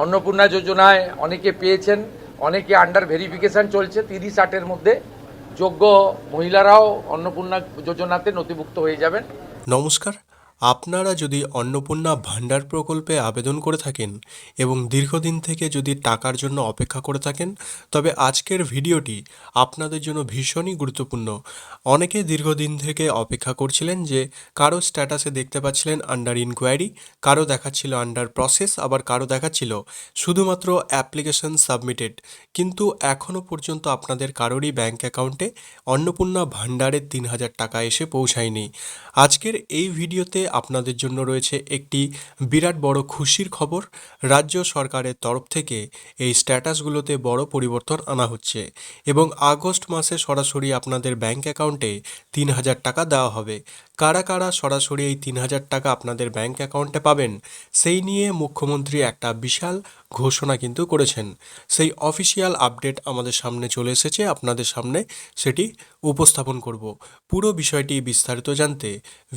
অন্নপূর্ণা যোজনায় অনেকে পেয়েছেন, অনেকে আন্ডার ভেরিফিকেশান চলছে। 30-60-এর মধ্যে যোগ্য মহিলারাও অন্নপূর্ণা যোজনাতে নথিভুক্ত হয়ে যাবেন। নমস্কার। আপনারা যদি অন্নপূর্ণা ভাণ্ডার প্রকল্পে আবেদন করে থাকেন এবং দীর্ঘদিন থেকে যদি টাকার জন্য অপেক্ষা করে থাকেন, তবে আজকের ভিডিওটি আপনাদের জন্য ভীষণই গুরুত্বপূর্ণ। অনেকে দীর্ঘদিন থেকে অপেক্ষা করছিলেন যে কারো স্ট্যাটাসে দেখতে পাচ্ছিলেন আন্ডার ইনকোয়ারি, কারো দেখাচ্ছিল আন্ডার প্রসেস, আবার কারো দেখাচ্ছিল শুধুমাত্র অ্যাপ্লিকেশন সাবমিটেড। কিন্তু এখনও পর্যন্ত আপনাদের কারোরই ব্যাংক অ্যাকাউন্টে অন্নপূর্ণা ভাণ্ডারের 3,000 টাকা এসে পৌঁছায়নি। আজকের এই ভিডিওতে আপনাদের জন্য রয়েছে একটি বিরাট বড় খুশির খবর। রাজ্য সরকারের তরফ থেকে এই স্ট্যাটাসগুলোতে বড় পরিবর্তন আনা হচ্ছে এবং আগস্ট মাসে সরাসরি আপনাদের ব্যাংক অ্যাকাউন্টে 3,000 টাকা দেওয়া হবে। কারা কারা সরাসরি এই 3,000 টাকা আপনাদের ব্যাংক অ্যাকাউন্টে পাবেন, সেই নিয়ে মুখ্যমন্ত্রী একটা বিশাল ঘোষণা কিন্তু করেছেন। সেই অফিসিয়াল আপডেট আমাদের সামনে চলে এসেছে, আপনাদের সামনে সেটি উপস্থাপন করব। পুরো বিষয়টি বিস্তারিত জানতে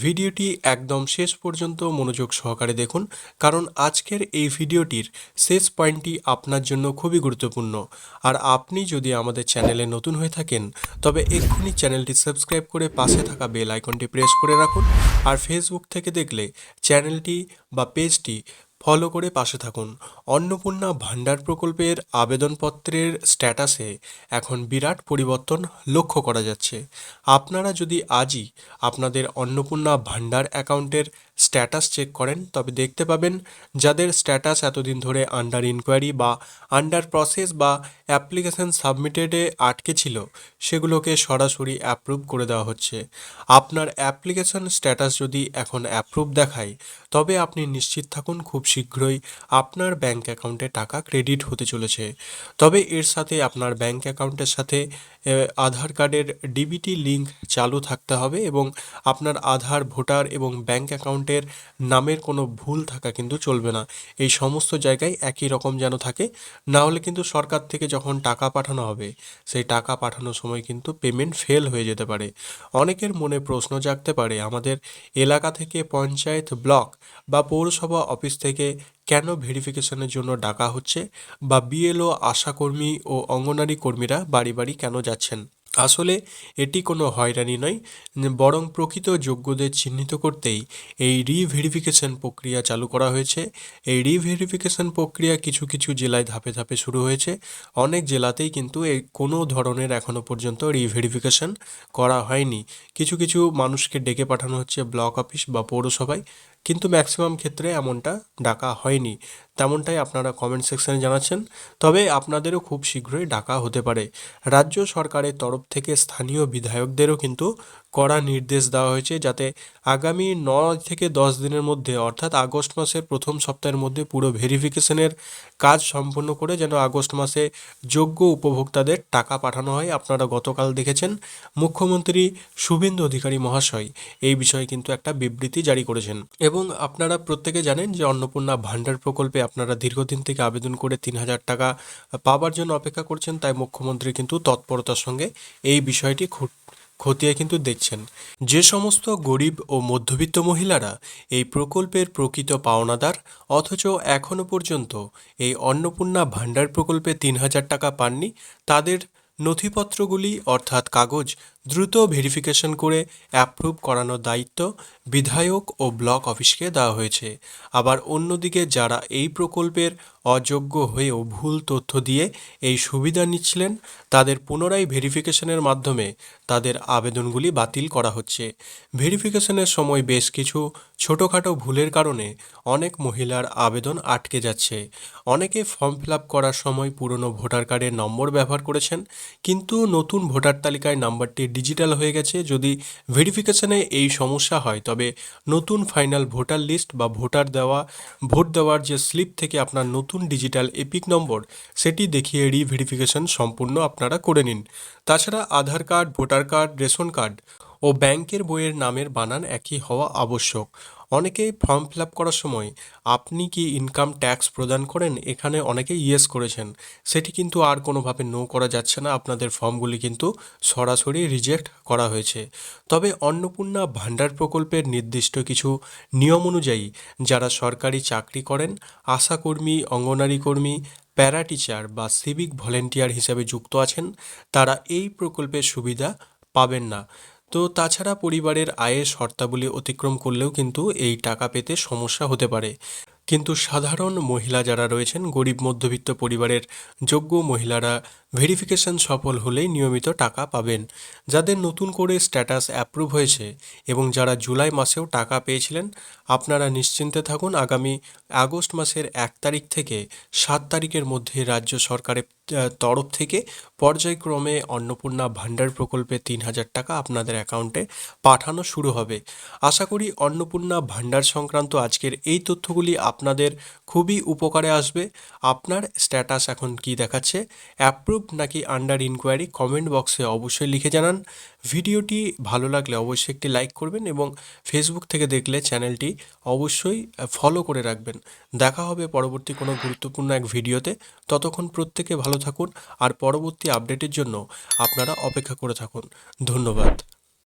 ভিডিওটি একদম শেষ পর্যন্ত মনোযোগ সহকারে দেখুন, কারণ আজকের এই ভিডিওটির শেষ পয়েন্টটি আপনার জন্য খুবই গুরুত্বপূর্ণ। আর আপনি যদি আমাদের চ্যানেলে নতুন হয়ে থাকেন, তবে এক্ষুনি চ্যানেলটি সাবস্ক্রাইব করে পাশে থাকা বেল আইকনটি প্রেস করে রাখুন। আর ফেসবুক থেকে দেখলে চ্যানেলটি বা পেজটি ফলো করে পাশে থাকুন। অন্নপূর্ণা ভাণ্ডার প্রকল্পের আবেদনপত্রের স্ট্যাটাসে এখন বিরাট পরিবর্তন লক্ষ্য করা যাচ্ছে। আপনারা যদি আজই আপনাদের অন্নপূর্ণা ভাণ্ডার অ্যাকাউন্টের স্ট্যাটাস চেক করেন, তবে দেখতে পাবেন যাদের স্ট্যাটাস এতদিন ধরে আন্ডার ইনকোয়ারি বা আন্ডার প্রসেস বা অ্যাপ্লিকেশন সাবমিটেডে আটকে ছিল, সেগুলোকে সরাসরি অ্যাপ্রুভ করে দেওয়া হচ্ছে। আপনার অ্যাপ্লিকেশন স্ট্যাটাস যদি এখন অ্যাপ্রুভ দেখায়, তবে আপনি নিশ্চিত থাকুন খুব শীঘ্রই আপনার ব্যাংক অ্যাকাউন্টে টাকা ক্রেডিট হতে চলেছে। তবে এর সাথে আপনার ব্যাংক অ্যাকাউন্টের সাথে আধার কার্ডের ডিবিটি লিঙ্ক চালু থাকতে হবে এবং আপনার আধার, ভোটার এবং ব্যাংক অ্যাকাউন্টের নামের কোনো ভুল থাকা কিন্তু চলবে না। এই সমস্ত জায়গায় একই রকম যেন থাকে, না হলে কিন্তু সরকার থেকে যখন টাকা পাঠানো হবে, সেই টাকা পাঠানোর সময় কিন্তু পেমেন্ট ফেল হয়ে যেতে পারে। অনেকের মনে প্রশ্ন জাগতে পারে, আমাদের এলাকা থেকে পঞ্চায়েত, ব্লক বা পৌরসভা অফিস থেকে কেন ভেরিফিকেশনের জন্য ডাকা হচ্ছে, বা বিএলও, আশাকর্মী ও অঙ্গনারী কর্মীরা বাড়ি বাড়ি কেন যাচ্ছেন। আসলে এটি কোনো হয়রানি নয়, বরং প্রকৃত যোগ্যদের চিহ্নিত করতেই এই রিভেরিফিকেশন প্রক্রিয়া চালু করা হয়েছে। এই রিভেরিফিকেশন প্রক্রিয়া কিছু কিছু জেলায় ধাপে ধাপে শুরু হয়েছে, অনেক জেলাতেই কিন্তু এই কোনো ধরনের এখনও পর্যন্ত রিভেরিফিকেশন করা হয়নি। কিছু কিছু মানুষকে ডেকে পাঠানো হচ্ছে ব্লক অফিস বা পৌরসভায়, কিন্তু ম্যাক্সিমাম ক্ষেত্রে এমনটা ডাকা হয়নি। তেমনটাই আপনারা কমেন্ট সেকশনে জানাচ্ছেন। তবে আপনাদেরও খুব শীঘ্রই ডাকা হতে পারে। রাজ্য সরকারের তরফ থেকে স্থানীয় বিধায়কদেরও কিন্তু কড়া নির্দেশ দেওয়া হয়েছে, যাতে আগামী 9 থেকে 10 দিনের মধ্যে, অর্থাৎ আগস্ট মাসের প্রথম সপ্তাহের মধ্যে পুরো ভেরিফিকেশনের কাজ সম্পন্ন করে যেন আগস্ট মাসে যোগ্য উপভোক্তাদের টাকা পাঠানো হয়। আপনারা গতকাল দেখেছেন মুখ্যমন্ত্রী শুভেন্দু অধিকারী মহাশয় এই বিষয়ে কিন্তু একটা বিবৃতি জারি করেছেন। এবং আপনারা প্রত্যেকে জানেন যে অন্নপূর্ণা ভাণ্ডার প্রকল্পে আপনারা দীর্ঘদিন থেকে আবেদন করে 3,000 টাকা পাবার জন্য অপেক্ষা করছেন, তাই মুখ্যমন্ত্রী কিন্তু তৎপরতার সঙ্গে এই বিষয়টি খতিয়ে কিন্তু দেখছেন। যে সমস্ত গরিব ও মধ্যবিত্ত মহিলারা এই প্রকল্পের প্রকৃত পাওনাদার, অথচ এখনও পর্যন্ত এই অন্নপূর্ণা ভাণ্ডার প্রকল্পে 3,000 টাকা পাননি, তাদের নথিপত্রগুলি অর্থাৎ কাগজ দ্রুত ভেরিফিকেশন করে অ্যাপ্রুভ করানোর দায়িত্ব বিধায়ক ও ব্লক অফিসকে দেওয়া হয়েছে। আবার অন্যদিকে যারা এই প্রকল্পের অযোগ্য হয়েও ভুল তথ্য দিয়ে এই সুবিধা নিচ্ছিলেন, তাদের পুনরায় ভেরিফিকেশনের মাধ্যমে তাদের আবেদনগুলি বাতিল করা হচ্ছে। ভেরিফিকেশনের সময় বেশ কিছু ছোটোখাটো ভুলের কারণে অনেক মহিলার আবেদন আটকে যাচ্ছে। অনেকে ফর্ম ফিল আপ করার সময় পুরনো ভোটার কার্ডের নম্বর ব্যবহার করেছেন, কিন্তু নতুন ভোটার তালিকায় নাম্বারটি ডিজিটাল হয়ে গেছে। যদি ভেরিফিকেশনে এই সমস্যা হয়, তবে নতুন ফাইনাল ভোটার লিস্ট বা ভোট দেওয়ার যে স্লিপ থেকে আপনার নতুন ডিজিটাল এপিক নম্বর, সেটি দেখিয়ে রিভেরিফিকেশন সম্পূর্ণ আপনারা করে নিন। তাছাড়া Aadhaar card, voter card, ration card ও ব্যাংকের বইয়ের নামের বানান একই হওয়া আবশ্যক। অনেকেই ফর্ম ফিল আপ করার সময় আপনি কি ইনকাম ট্যাক্স প্রদান করেন, এখানে অনেকেই ইয়েস করেছেন, সেটি কিন্তু আর কোনোভাবে নো করা যাচ্ছে না, আপনাদের ফর্মগুলি কিন্তু সরাসরি রিজেক্ট করা হয়েছে। তবে অন্নপূর্ণা ভাণ্ডার প্রকল্পের নির্দিষ্ট কিছু নিয়ম অনুযায়ী যারা সরকারি চাকরি করেন, আশাকর্মী, অঙ্গনারী কর্মী, প্যারা টিচার বা সিভিক ভলেন্টিয়ার হিসেবে যুক্ত আছেন, তারা এই প্রকল্পের সুবিধা পাবেন না। তো তাছাড়া পরিবারের আয়ের শর্তাবলী অতিক্রম করলেও কিন্তু এই টাকা পেতে সমস্যা হতে পারে। কিন্তু সাধারণ মহিলা যারা রয়েছেন, গরিব মধ্যবিত্ত পরিবারের যোগ্য মহিলারা ভেরিফিকেশন সফল হলেই নিয়মিত টাকা পাবেন। যাদের নতুন করে স্ট্যাটাস অ্যাপ্রুভ হয়েছে এবং যারা জুলাই মাসেও টাকা পেয়েছিলেন, আপনারা নিশ্চিন্তে থাকুন। আগামী আগস্ট মাসের 1 তারিখ থেকে 7 তারিখের মধ্যে রাজ্য সরকারের তরফ থেকে পর্যায়ক্রমে অন্নপূর্ণা ভাণ্ডার প্রকল্পে 3,000 টাকা আপনাদের অ্যাকাউন্টে পাঠানো শুরু হবে। আশা করি অন্নপূর্ণা ভাণ্ডার সংক্রান্ত আজকের এই তথ্যগুলি আপনাদের খুবই উপকারে আসবে। আপনার স্ট্যাটাস এখন কি দেখাচ্ছে, অ্যাপ্রুভ নাকি আন্ডার ইনকোয়ারি, কমেন্ট বক্সে অবশ্যই লিখে জানান। ভিডিওটি ভালো লাগলে অবশ্যই একটি লাইক করবেন এবং ফেসবুক থেকে দেখলে চ্যানেলটি অবশ্যই ফলো করে রাখবেন। দেখা হবে পরবর্তী কোনো গুরুত্বপূর্ণ এক ভিডিওতে। ততক্ষণ প্রত্যেকে ভালো থাকুন আর পরবর্তী আপডেটের জন্য আপনারা অপেক্ষা করে থাকুন। ধন্যবাদ।